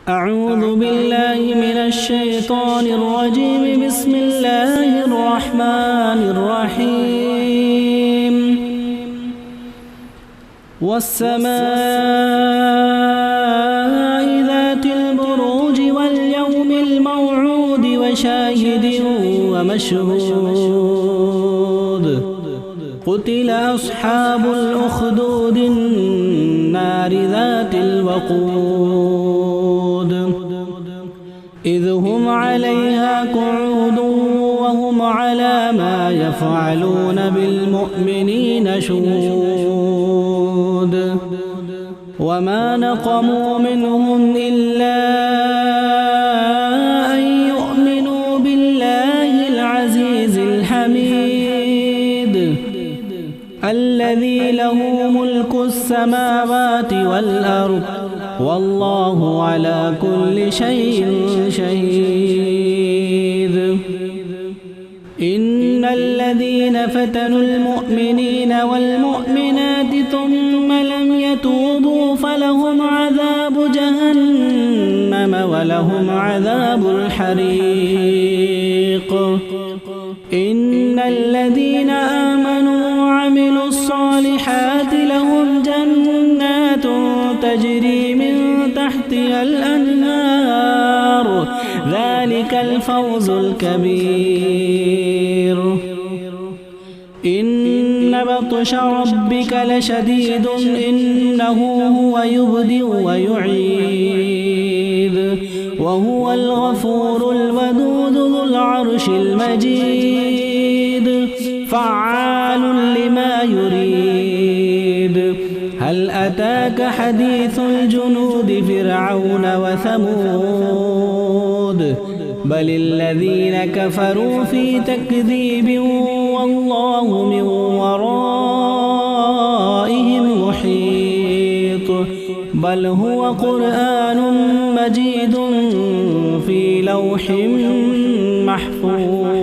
أعوذ بالله من الشيطان الرجيم. بسم الله الرحمن الرحيم. والسماء ذات البروج واليوم الموعود وشاهد ومشهود. قتل أصحاب الأخدود النار ذات الوقود إذ هم عليها قعود وهم على ما يفعلون بالمؤمنين شهود. وما نقموا منهم إلا أن يؤمنوا بالله العزيز الحميد الذي له ملك السماوات والأرض والله على كل شيء شهيد. إن الذين فتنوا المؤمنين والمؤمنات ثم لم يتوبوا فلهم عذاب جهنم ولهم عذاب الحريق. إن الذين آمنوا وعملوا الصالحات لهم جنات تجري من تحتها الأنهار ذلك الفوز الكبير. إن بطش ربك لشديد إنه هو يبدئ ويعيد وهو الغفور الودود ذو العرش المجيد فعال لما يريد. هل أتاك حديث الجنود فرعون وثمود بل الذين كفروا في تكذيب والله من ورائهم محيط. بل هو قرآن مجيد في لوح محفوظ.